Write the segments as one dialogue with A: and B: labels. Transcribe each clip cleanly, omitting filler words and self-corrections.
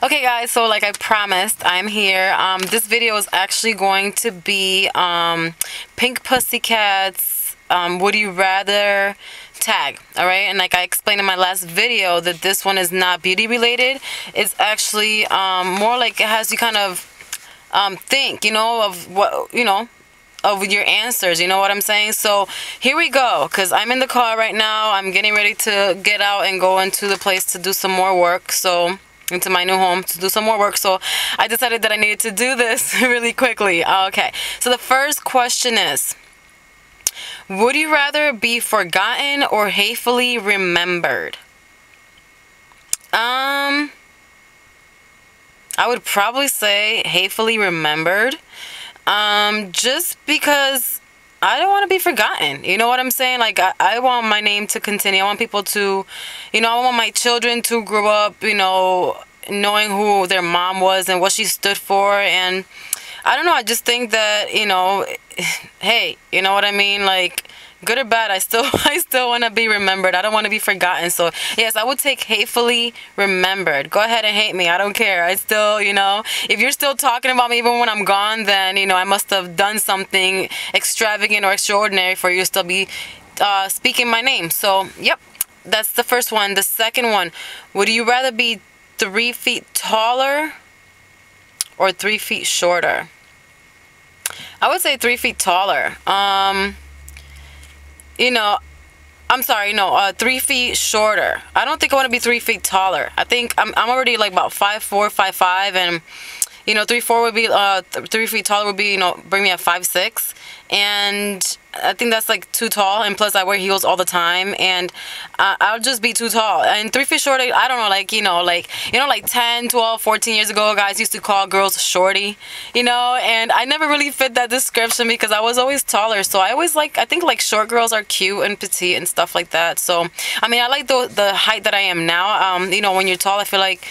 A: Okay guys, so like I promised, I'm here. This video is actually going to be PynkPuSsiCat's would you rather tag. Alright, and like I explained in my last video that this one is not beauty related. It's actually more like it has you kind of think, of what, of your answers, you know what I'm saying? So here we go, because I'm in the car right now. I'm getting ready to get out and go into the place to do some more work, so into my new home to do some more work. So I decided that I needed to do this really quickly. Okay, so the first question is, would you rather be forgotten or hatefully remembered? I would probably say hatefully remembered. Just because I don't want to be forgotten. You know what I'm saying? Like, I want my name to continue. I want people to, I want my children to grow up, knowing who their mom was and what she stood for. And I don't know, I just think that, hey, you know what I mean? Like, good or bad, I still want to be remembered. I don't want to be forgotten. So yes, I would take hatefully remembered. Go ahead and hate me, I don't care. I still, if you're still talking about me even when I'm gone, then I must have done something extravagant or extraordinary for you to still be speaking my name. So yep, that's the first one. The second one, would you rather be 3 feet taller or 3 feet shorter? I would say 3 feet taller. I'm sorry, no, 3 feet shorter. I don't think I want to be 3 feet taller. I think I'm already like about 5'4", 5'5", and 3'4" would be 3 feet taller would be bring me at 5'6", and I think that's like too tall. And plus I wear heels all the time, and I'll just be too tall. And 3 feet short, I don't know, like like 10, 12, 14 years ago, guys used to call girls shorty, and I never really fit that description because I was always taller. So I think like short girls are cute and petite and stuff like that. So I mean, I like the height that I am now. When you're tall, I feel like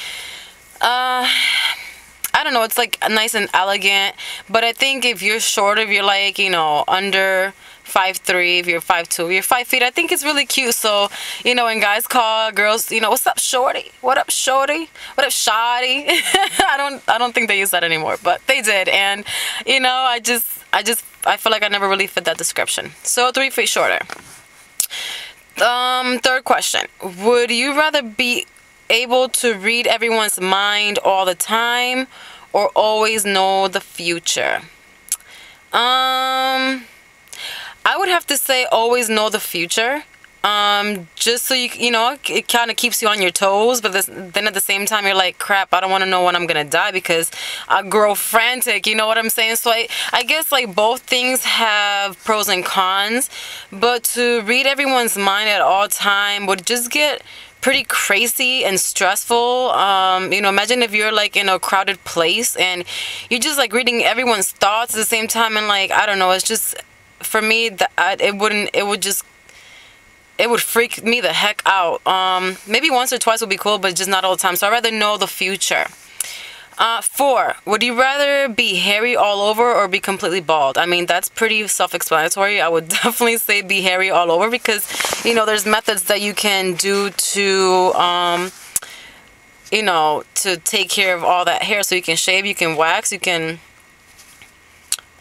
A: I don't know, it's like nice and elegant. But I think if you're short, if you're like, under 5'3", if you're 5'2", if you're 5 feet, I think it's really cute. So, when guys call girls, what's up, shorty? What up, shorty? What up, shawty? I don't think they use that anymore, but they did. And, I feel like I never really fit that description. So 3 feet shorter. Third question. Would you rather be able to read everyone's mind all the time or always know the future? I would have to say always know the future. Just so it kind of keeps you on your toes, but then at the same time you're like, crap, I don't want to know when I'm gonna die because I grow frantic, you know what I'm saying? So I guess like both things have pros and cons, but to read everyone's mind at all time would just get pretty crazy and stressful. Imagine if you're like in a crowded place and you're just like reading everyone's thoughts at the same time, and like, I don't know, it's just, for me, it would freak me the heck out. Maybe once or twice would be cool, but just not all the time. So I'd rather know the future. 4, would you rather be hairy all over or be completely bald? I mean, that's pretty self-explanatory. I would definitely say be hairy all over because, there's methods that you can do to, to take care of all that hair. So you can shave, you can wax, you can,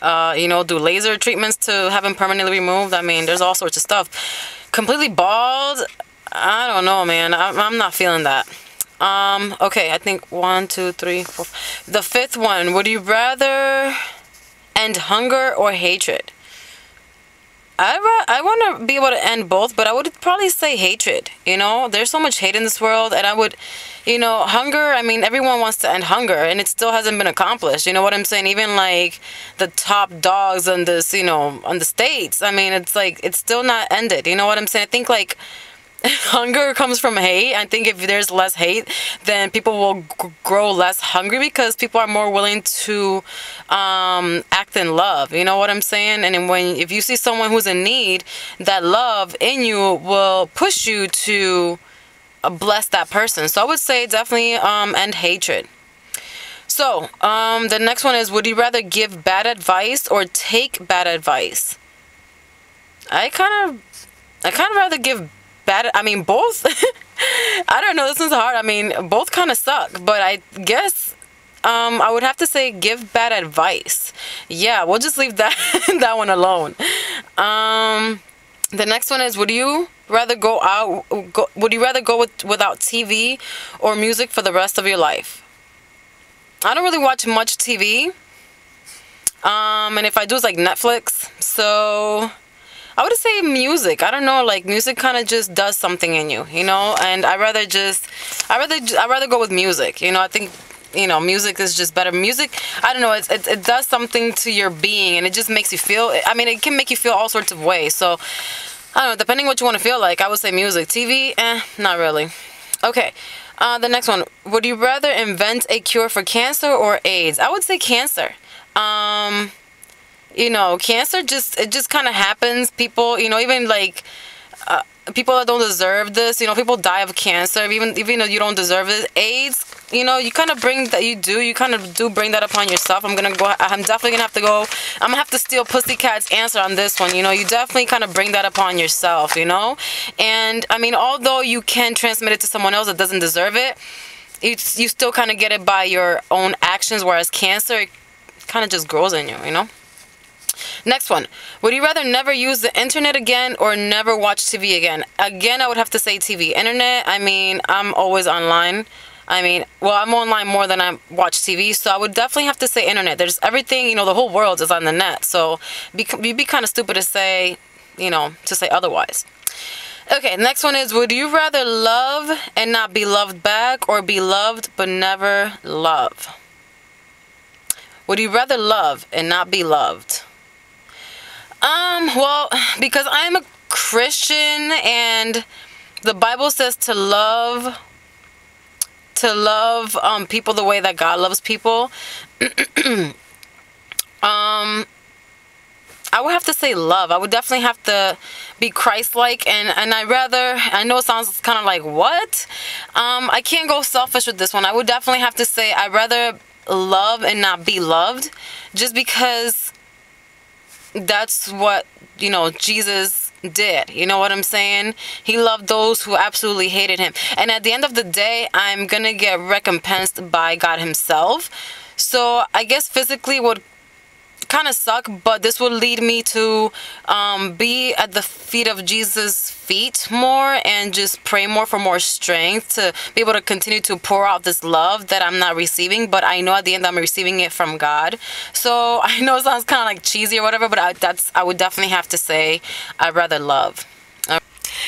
A: do laser treatments to have them permanently removed. I mean, there's all sorts of stuff. Completely bald, I don't know, man. I'm not feeling that. Okay, I think 1, 2, 3, 4. The fifth one, would you rather end hunger or hatred? I want to be able to end both, but I would probably say hatred. There's so much hate in this world, and I would, hunger, I mean, everyone wants to end hunger, and it still hasn't been accomplished. You know what I'm saying? Even like the top dogs on this, on the States, I mean, it's like, it's still not ended. You know what I'm saying? I think like hunger comes from hate. I think if there's less hate, then people will grow less hungry because people are more willing to act in love. You know what I'm saying? And if you see someone who's in need, that love in you will push you to bless that person. So I would say definitely end hatred. So the next one is, would you rather give bad advice or take bad advice? I kind of rather give bad, I mean both. I don't know. This one's hard. I mean, both kind of suck, but I guess I would have to say give bad advice. Yeah, we'll just leave that that one alone. The next one is, would you rather would you rather go without TV or music for the rest of your life? I don't really watch much TV. And if I do, it's like Netflix. So I would say music. I don't know, like music kind of just does something in you, you know? And I'd rather go with music. You know, I think, you know, music is just better. Music, I don't know, it does something to your being, and it just makes you feel, I mean, it can make you feel all sorts of ways. So I don't know, depending what you want to feel like, I would say music. TV, not really. Okay. The next one, would you rather invent a cure for cancer or AIDS? I would say cancer. You know, cancer just kind of happens. People, you know, even like people that don't deserve this, you know, people die of cancer, even though you don't deserve it. AIDS, you know, you kind of bring that, you kind of do bring that upon yourself. I'm definitely gonna have to go, I'm gonna have to steal Pussycat's answer on this one. You know, you definitely kind of bring that upon yourself, you know. And I mean, although you can transmit it to someone else that doesn't deserve it, you still kind of get it by your own actions, whereas cancer, it kind of just grows in you, you know. Next one, would you rather never use the internet again or never watch TV again? Again, I would have to say TV. Internet, I mean, I'm always online. I mean, well, I'm online more than I watch TV, so I would definitely have to say internet. There's everything, you know, the whole world is on the net, so you'd be kind of stupid to say, you know, to say otherwise. Okay, next one is, would you rather love and not be loved back or be loved but never love? Would you rather love and not be loved? Well, because I'm a Christian and the Bible says to love people the way that God loves people. I would have to say love. I would definitely have to be Christ-like, and I know it sounds kind of like, what? I can't go selfish with this one. I would definitely have to say I'd rather love and not be loved, just because that's what, you know, Jesus did. You know what I'm saying? He loved those who absolutely hated him. And at the end of the day, I'm gonna get recompensed by God himself. So I guess physically would kind of suck, but this will lead me to be at the feet of Jesus' feet more and just pray more for more strength to be able to continue to pour out this love that I'm not receiving, but I know at the end I'm receiving it from God. So I know it sounds kind of like cheesy or whatever, but I would definitely have to say I'd rather love.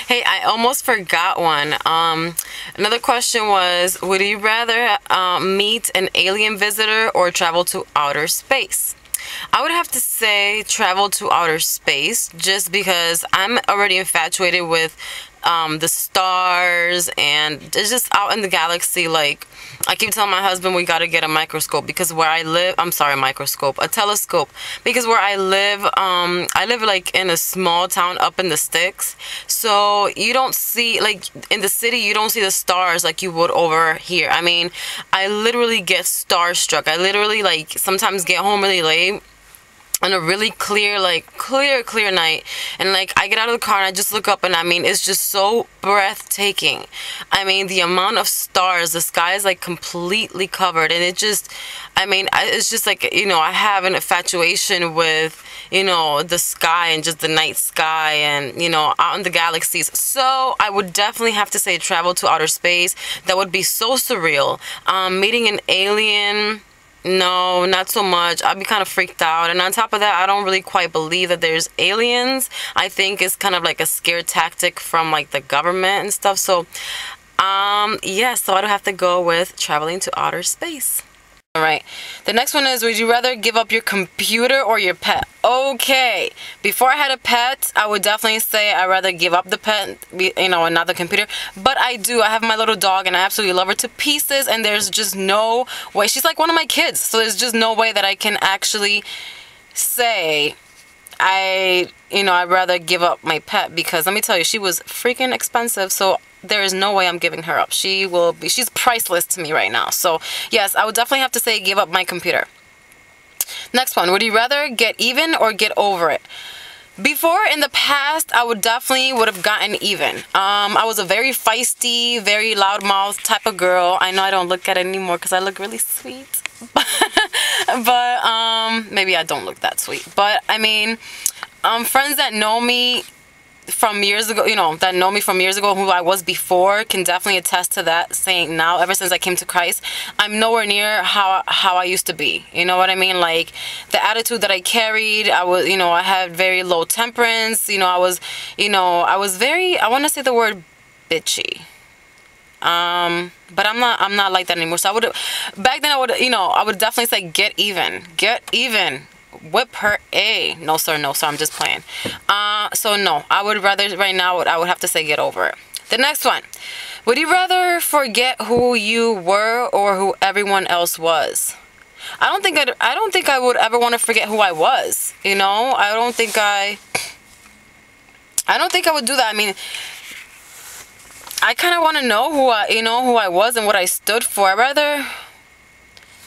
A: Hey, I almost forgot one. Another question was, would you rather meet an alien visitor or travel to outer space? I would have to say travel to outer space, just because I'm already infatuated with the stars, and it's just out in the galaxy. Like, I keep telling my husband we got to get a microscope, because where I live, I'm sorry, a telescope, because where I live like in a small town up in the sticks, so you don't see, like in the city, you don't see the stars like you would over here. I mean, I literally get starstruck. I literally, like, sometimes get home really late on a really clear night, and like I get out of the car and I just look up, and I mean, it's just so breathtaking. I mean, the amount of stars, the sky is like completely covered, and it just, I mean, it's just like, you know, I have an infatuation with, you know, the sky and just the night sky and, you know, out in the galaxies. So I would definitely have to say travel to outer space. That would be so surreal. Meeting an alien, no, not so much. I'd be kind of freaked out. And on top of that, I don't really quite believe that there's aliens. I think it's kind of like a scare tactic from like the government and stuff. So, yeah, so I'd have to go with traveling to outer space. All right, the next one is, would you rather give up your computer or your pet? Okay, before I had a pet, I would definitely say I'd rather give up the pet, you know, and not the computer. But I have my little dog, and I absolutely love her to pieces, and there's just no way. She's like one of my kids, so there's just no way that I can actually say I'd rather give up my pet, because let me tell you, she was freaking expensive. So there is no way I'm giving her up. She's priceless to me right now. So yes, I would definitely have to say give up my computer. Next one, would you rather get even or get over it? Before, in the past, I would have gotten even. I was a very feisty, very loudmouth type of girl. I know I don't look at it anymore because I look really sweet. But maybe I don't look that sweet. But I mean, friends that know me from years ago, that know me from years ago, who I was before, can definitely attest to that, saying now, ever since I came to Christ, I'm nowhere near how I used to be. You know what I mean? Like, the attitude that I carried, I had very low temperance. I was very, I want to say the word bitchy. But I'm not like that anymore. So back then I would definitely say get even. Whip her no sir, I'm just playing. So no, I would rather right now, I would have to say get over it. The next one, would you rather forget who you were or who everyone else was? I don't think I would ever want to forget who I was. I don't think I would do that. I mean, I kind of want to know who I was and what I stood for.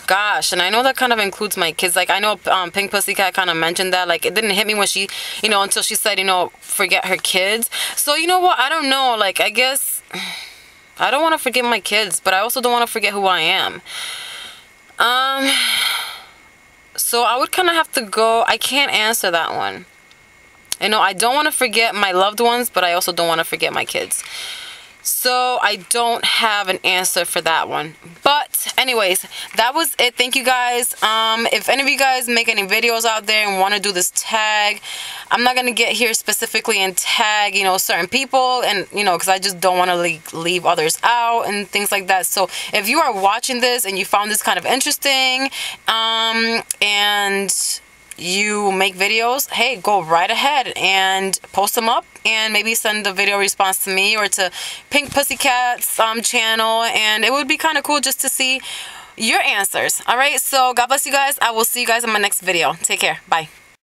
A: Gosh, and I know that kind of includes my kids. Like, I know PynkPuSsiCat kind of mentioned that. Like, it didn't hit me when she, until she said, forget her kids. So, you know what? I don't know. Like, I guess I don't want to forget my kids, but I also don't want to forget who I am. So I would kind of have to go. I can't answer that one. I don't want to forget my loved ones, but I also don't want to forget my kids. So I don't have an answer for that one. But anyways, that was it. Thank you guys. If any of you guys make any videos out there and want to do this tag, I'm not going to get here specifically and tag, certain people, and, because I just don't want to leave others out and things like that. So if you are watching this and you found this kind of interesting, and you make videos, hey, go right ahead and post them up and maybe send a video response to me or to PynkPuSsiCat's channel, and it would be kind of cool just to see your answers. All right, so God bless you guys. I will see you guys in my next video. Take care. Bye.